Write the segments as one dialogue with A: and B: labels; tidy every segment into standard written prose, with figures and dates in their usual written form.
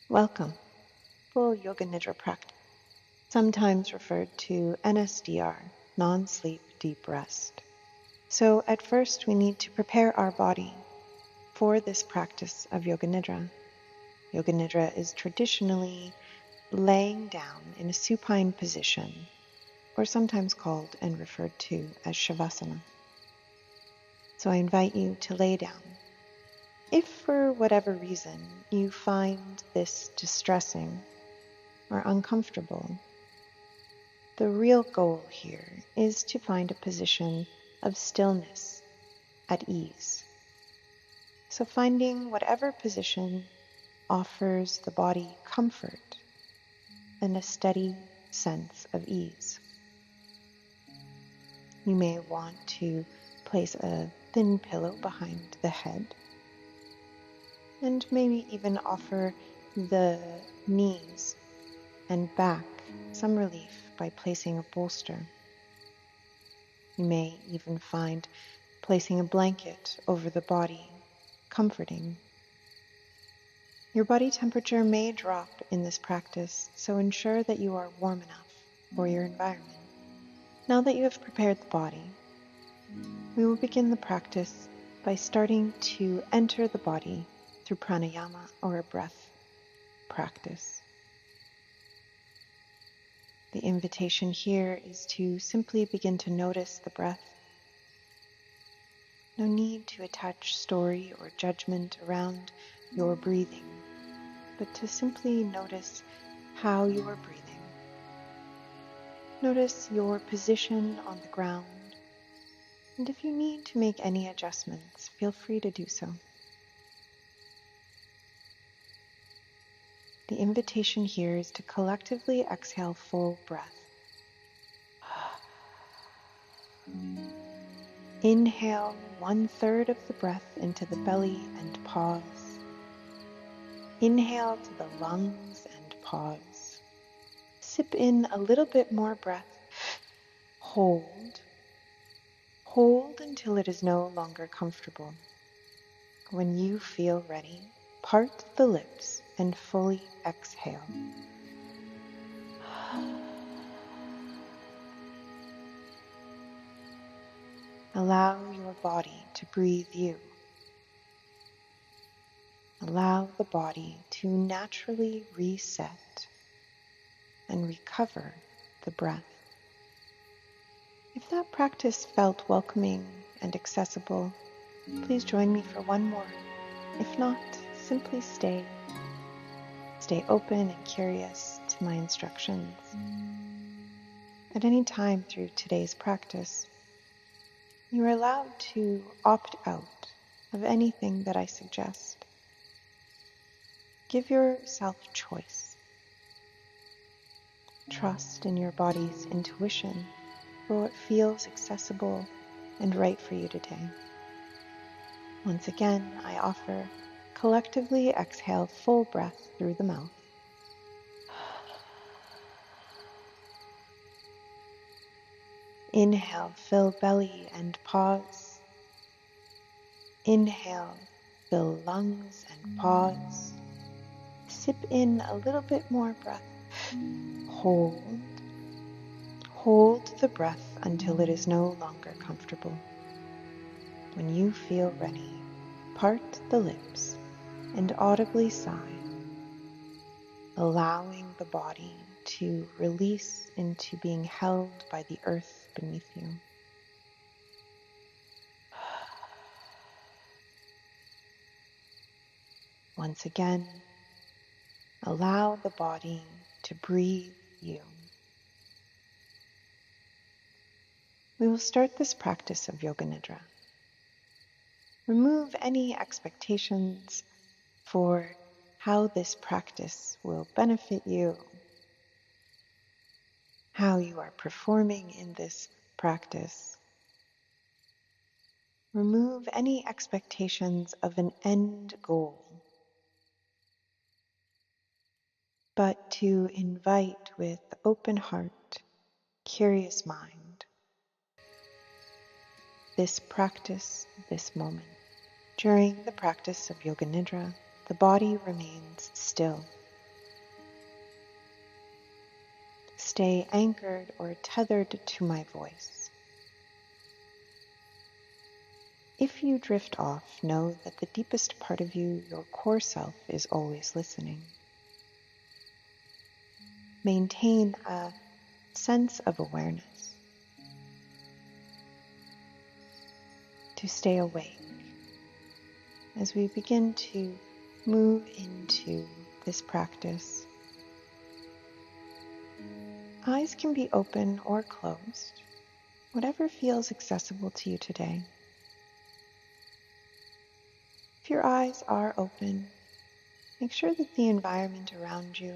A: Welcome, full Yoga Nidra practice, sometimes referred to NSDR, non-sleep deep rest. So at first we need to prepare our body for this practice of Yoga Nidra. Yoga Nidra is traditionally laying down in a supine position, or sometimes called and referred to as Shavasana. So I invite you to lay down. If for whatever reason you find this distressing or uncomfortable, the real goal here is to find a position of stillness at ease. So finding whatever position offers the body comfort and a steady sense of ease. You may want to place a thin pillow behind the head, and maybe even offer the knees and back some relief by placing a bolster. You may even find placing a blanket over the body comforting. Your body temperature may drop in this practice, so ensure that you are warm enough for your environment. Now that you have prepared the body, we will begin the practice by starting to enter the body through pranayama or a breath practice. The invitation here is to simply begin to notice the breath. No need to attach story or judgment around your breathing, but to simply notice how you are breathing. Notice your position on the ground, and if you need to make any adjustments, feel free to do so. The invitation here is to collectively exhale full breath. Inhale 1/3 of the breath into the belly and pause. Inhale to the lungs and pause. Sip in a little bit more breath. Hold. Hold until it is no longer comfortable. When you feel ready, part the lips and fully exhale. Allow your body to breathe you. Allow the body to naturally reset and recover the breath. If that practice felt welcoming and accessible, please join me for one more. If not, simply stay. Stay open and curious to my instructions. At any time through today's practice, you are allowed to opt out of anything that I suggest. Give yourself choice. Trust in your body's intuition for what feels accessible and right for you today. Once again, I offer collectively exhale full breath through the mouth. Inhale, fill belly and pause. Inhale, fill lungs and pause. Sip in a little bit more breath. Hold. Hold the breath until it is no longer comfortable. When you feel ready, part the lips and audibly sigh, allowing the body to release into being held by the earth beneath you. Once again, allow the body to breathe you. We will start this practice of Yoga Nidra. Remove any expectations for how this practice will benefit you, how you are performing in this practice. Remove any expectations of an end goal, but to invite with open heart, curious mind, this practice, this moment. During the practice of Yoga Nidra, the body remains still. stay anchored or tethered to my voice. If you drift off, know that the deepest part of you, your core self, is always listening. Maintain a sense of awareness to stay awake as we begin to move into this practice. Eyes can be open or closed, whatever feels accessible to you today. If your eyes are open, make sure that the environment around you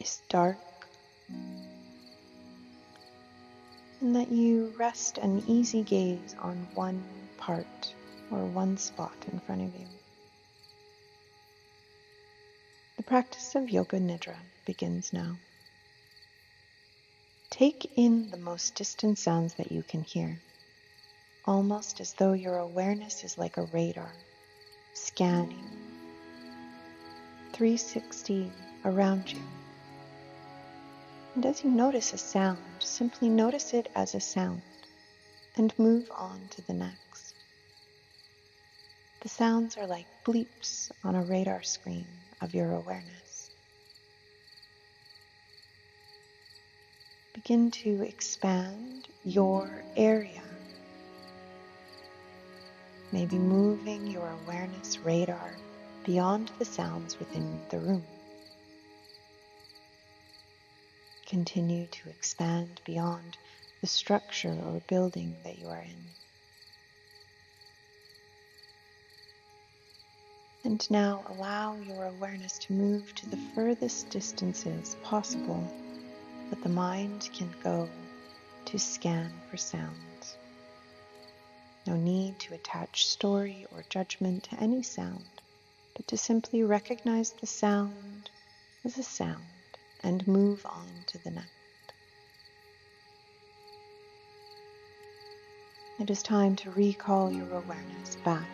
A: is dark and that you rest an easy gaze on one part or one spot in front of you. The practice of Yoga Nidra begins now. Take in the most distant sounds that you can hear, almost as though your awareness is like a radar, scanning 360 around you. And as you notice a sound, simply notice it as a sound and move on to the next. The sounds are like bleeps on a radar screen of your awareness. Begin to expand your area, maybe moving your awareness radar beyond the sounds within the room. Continue to expand beyond the structure or building that you are in. And now allow your awareness to move to the furthest distances possible that the mind can go to scan for sounds. No need to attach story or judgment to any sound, but to simply recognize the sound as a sound and move on to the next. It is time to recall your awareness back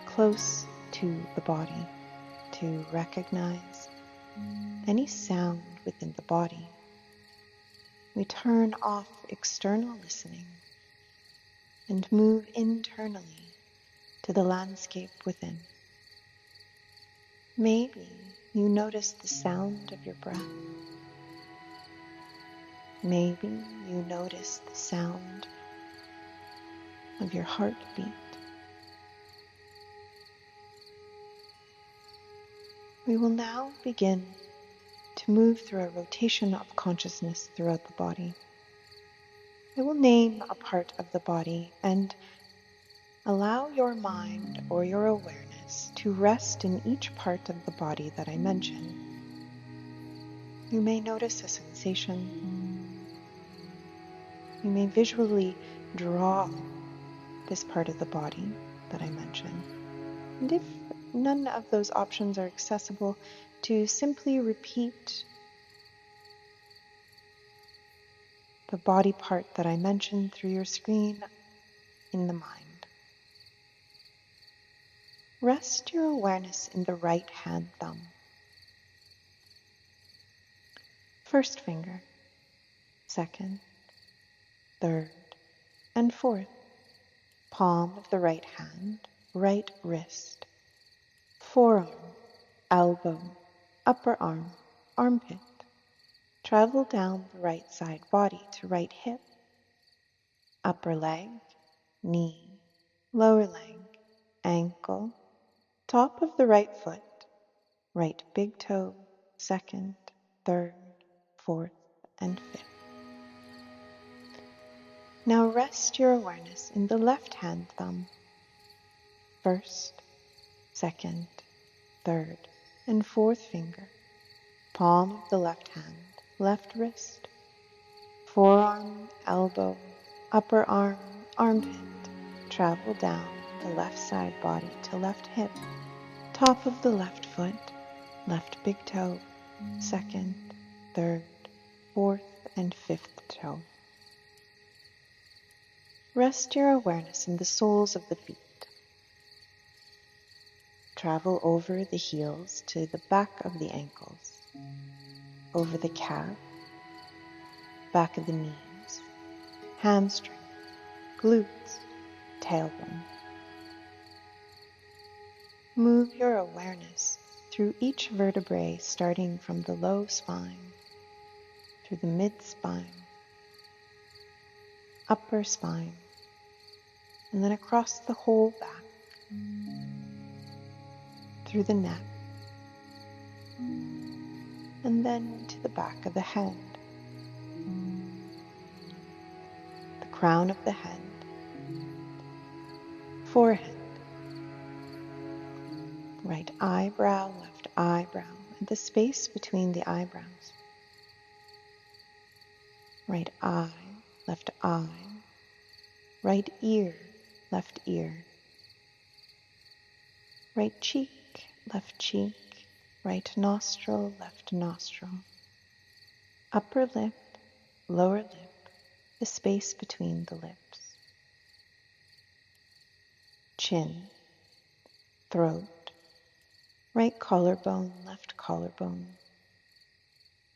A: close to the body to recognize any sound within the body. We turn off external listening and move internally to the landscape within. Maybe you notice the sound of your breath. Maybe you notice the sound of your heartbeat. We will now begin to move through a rotation of consciousness throughout the body. I will name a part of the body and allow your mind or your awareness to rest in each part of the body that I mention. You may notice a sensation. You may visually draw this part of the body that I mention. And if none of those options are accessible, to simply repeat the body part that I mentioned through your screen in the mind. Rest your awareness in the right hand thumb. First finger, second, third, and fourth. Palm of the right hand, right wrist, forearm, elbow, upper arm, armpit. Travel down the right side body to right hip, upper leg, knee, lower leg, ankle, top of the right foot, right big toe, second, third, fourth, and fifth. Now rest your awareness in the left hand thumb. First, second, third, and fourth finger. Palm of the left hand, left wrist, forearm, elbow, upper arm, armpit. Travel down the left side body to left hip, top of the left foot, left big toe, second, third, fourth, and fifth toe. Rest your awareness in the soles of the feet. Travel over the heels to the back of the ankles. over the calf, back of the knees, hamstring, glutes, tailbone. Move your awareness through each vertebrae, starting from the low spine, through the mid-spine, upper spine, and then across the whole back, through the neck, and then to the back of the head, the crown of the head, forehead, right eyebrow, left eyebrow, and the space between the eyebrows, right eye, left eye, right ear, left ear, right cheek, right nostril, left nostril, upper lip, lower lip, the space between the lips, chin, throat, right collarbone, left collarbone,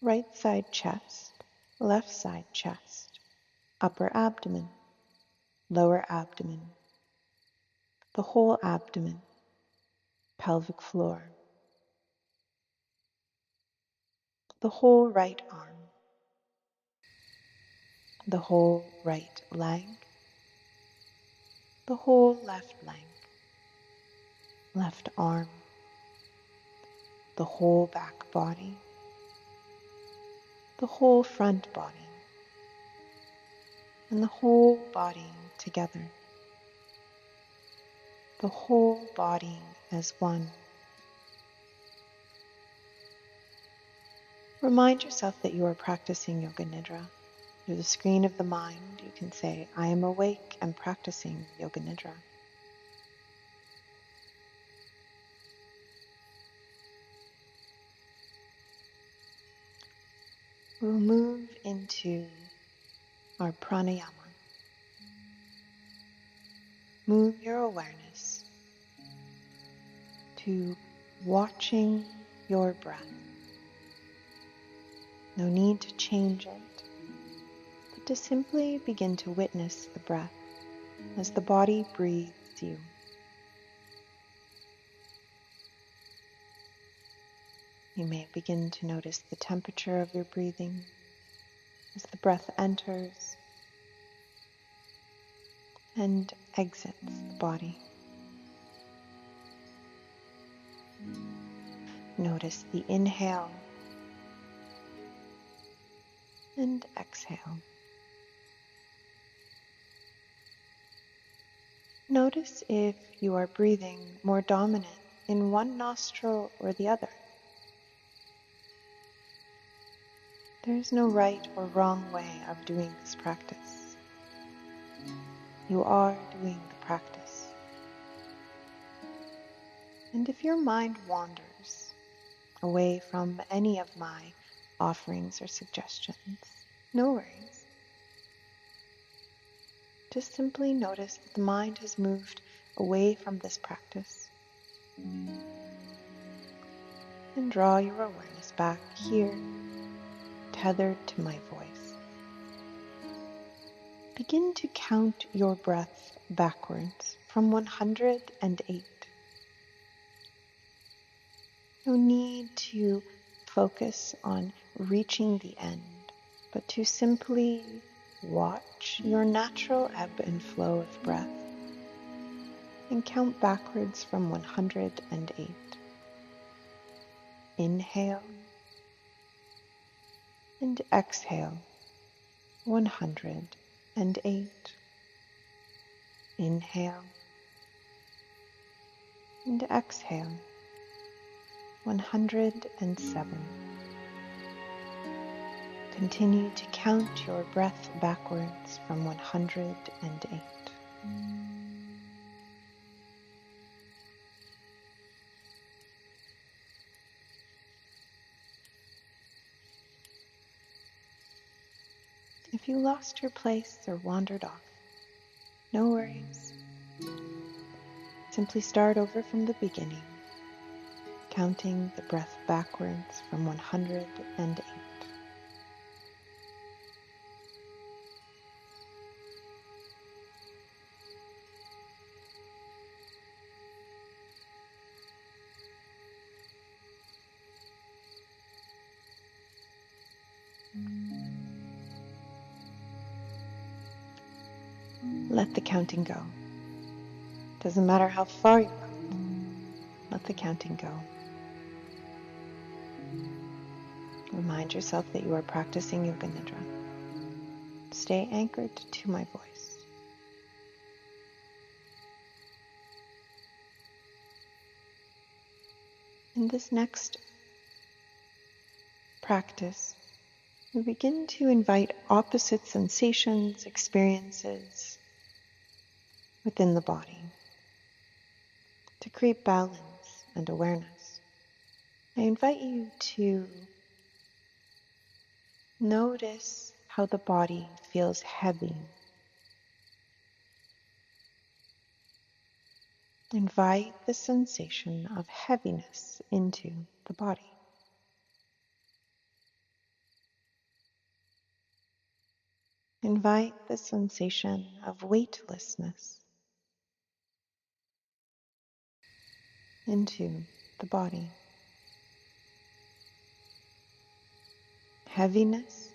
A: right side chest, left side chest, upper abdomen, lower abdomen, the whole abdomen, pelvic floor, the whole right arm, the whole right leg, the whole left leg, left arm, the whole back body, the whole front body, and the whole body together, the whole body as one. Remind yourself that you are practicing Yoga Nidra. Through the screen of the mind, you can say, I am awake and practicing Yoga Nidra. We'll move into our pranayama. Move your awareness to watching your breath. No need to change it, but to simply begin to witness the breath as the body breathes you. You may begin to notice the temperature of your breathing as the breath enters and exits the body. Notice the inhale and exhale. Notice if you are breathing more dominant in one nostril or the other. There is no right or wrong way of doing this practice. You are doing the practice. And if your mind wanders away from any of my offerings or suggestions, no worries. Just simply notice that the mind has moved away from this practice. And draw your awareness back here, tethered to my voice. Begin to count your breath backwards from 108. No need to focus on reaching the end, but to simply watch your natural ebb and flow of breath and count backwards from 108. Inhale and exhale 108. Inhale and exhale 107. Continue to count your breath backwards from 108. If you lost your place or wandered off, no worries. Simply start over from the beginning. counting the breath backwards from 108. Let the counting go. Doesn't matter how far you count. Let the counting go. Remind yourself that you are practicing Yoga Nidra. Stay anchored to my voice. In this next practice, we begin to invite opposite sensations, experiences within the body to create balance and awareness. I invite you to notice how the body feels heavy. Invite the sensation of heaviness into the body. Invite the sensation of weightlessness into the body. Heaviness,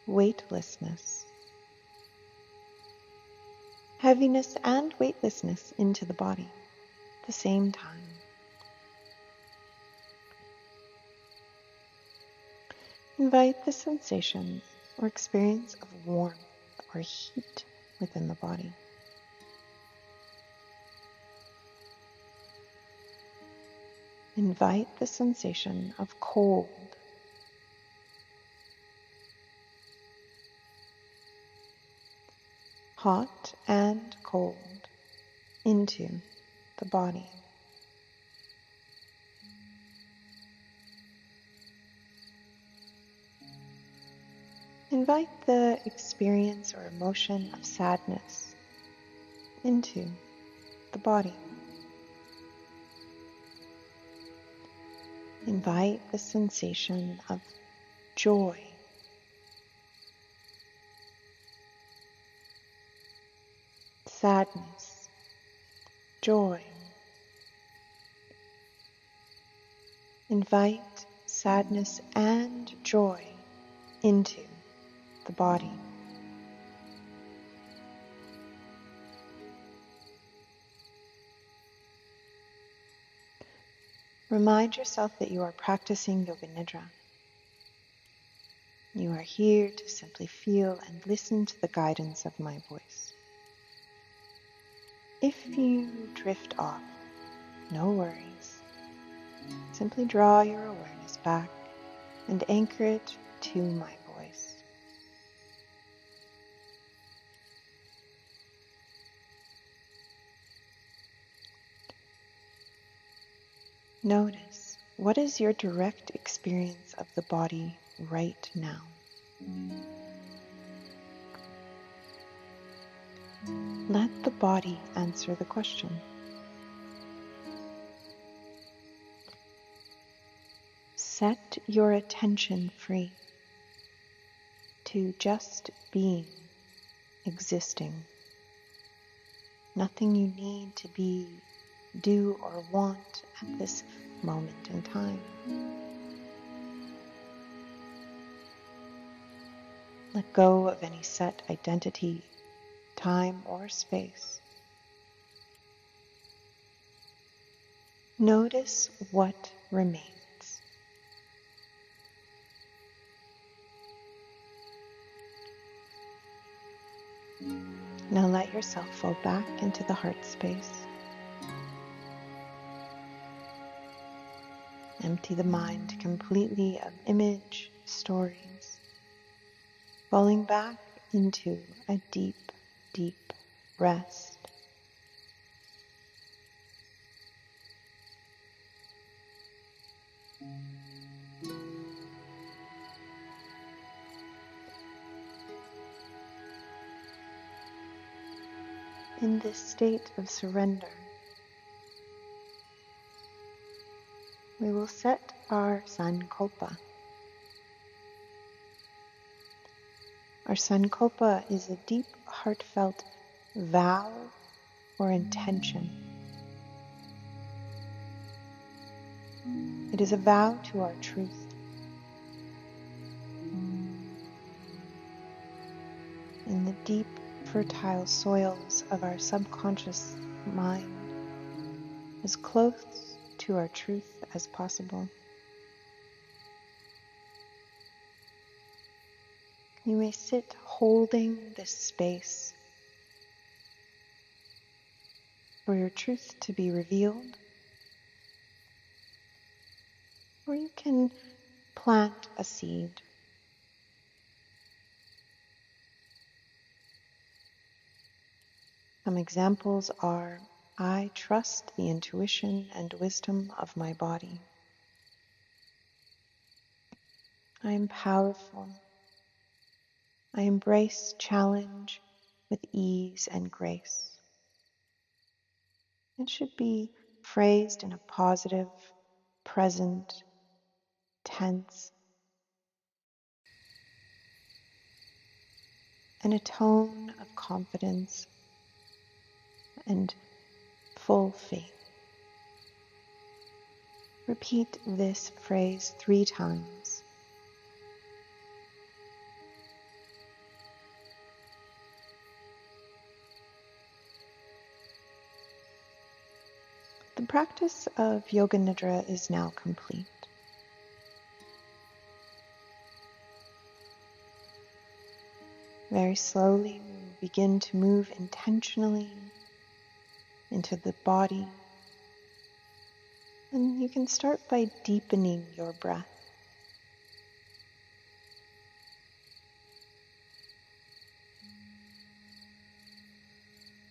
A: weightlessness. Heaviness and weightlessness into the body at the same time. Invite the sensation or experience of warmth or heat within the body. Invite the sensation of cold. Hot and cold into the body. Invite the experience or emotion of sadness into the body. Invite the sensation of joy. Sadness, joy. Invite sadness and joy into the body. Remind yourself that you are practicing Yoga Nidra. You are here to simply feel and listen to the guidance of my voice. If you drift off, no worries. Simply draw your awareness back and anchor it to my voice. Notice, what is your direct experience of the body right now? Let the body answer the question. Set your attention free to just being, existing. Nothing you need to be, do, or want at this moment in time. Let go of any set identity, time, or space. Notice what remains. Now let yourself fall back into the heart space. Empty the mind completely of image, stories, falling back into a deep, deep rest. In this state of surrender, we will set our sankalpa. Our sankalpa is a deep, heartfelt vow or intention. It is a vow to our truth. In the deep, fertile soils of our subconscious mind, as close to our truth as possible. You may sit holding this space for your truth to be revealed, or you can plant a seed. Some examples are, I trust the intuition and wisdom of my body. I am powerful. I embrace challenge with ease and grace. It should be phrased in a positive, present tense, and a tone of confidence and full faith. Repeat this phrase 3 times. The practice of Yoga Nidra is now complete. Very slowly, we begin to move intentionally into the body. And you can start by deepening your breath.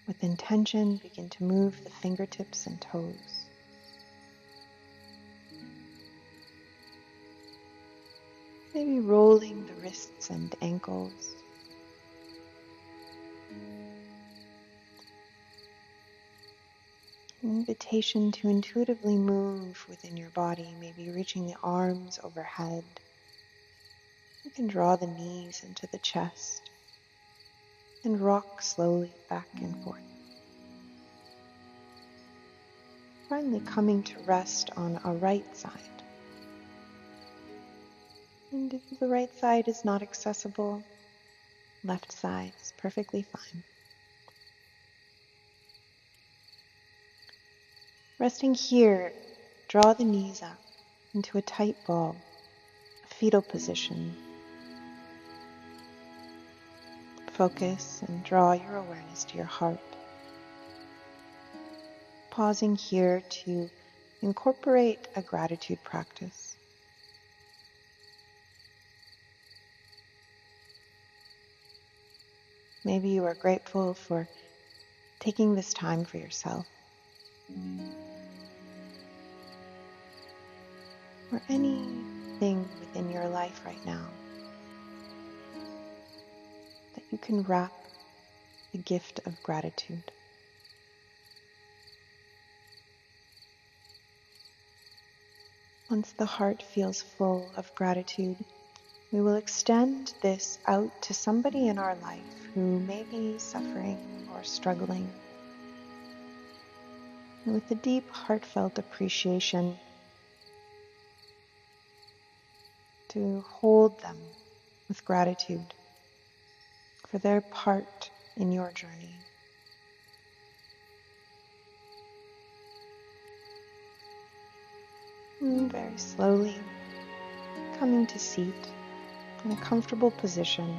A: With intention, begin to move the fingertips and toes. Maybe rolling the wrists and ankles. An invitation to intuitively move within your body, maybe reaching the arms overhead. You can draw the knees into the chest and rock slowly back and forth. Finally coming to rest on a right side. And if the right side is not accessible, left side is perfectly fine. Resting here, draw the knees up into a tight ball, a fetal position. Focus and draw your awareness to your heart. Pausing here to incorporate a gratitude practice. Maybe you are grateful for taking this time for yourself. Or anything within your life right now that you can wrap the gift of gratitude. Once the heart feels full of gratitude, we will extend this out to somebody in our life who may be suffering or struggling. And with a deep, heartfelt appreciation, to hold them with gratitude for their part in your journey. And very slowly coming to seat in a comfortable position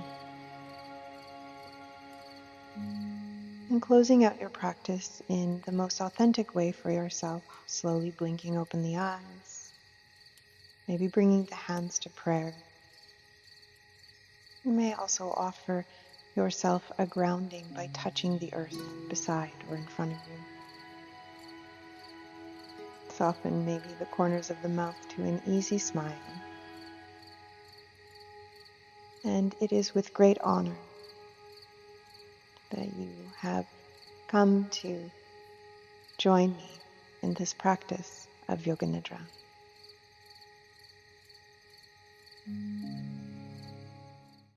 A: and closing out your practice in the most authentic way for yourself, slowly blinking open the eyes, maybe bringing the hands to prayer. You may also offer yourself a grounding by touching the earth beside or in front of you. Soften maybe the corners of the mouth to an easy smile. And it is with great honor that you have come to join me in this practice of Yoga Nidra.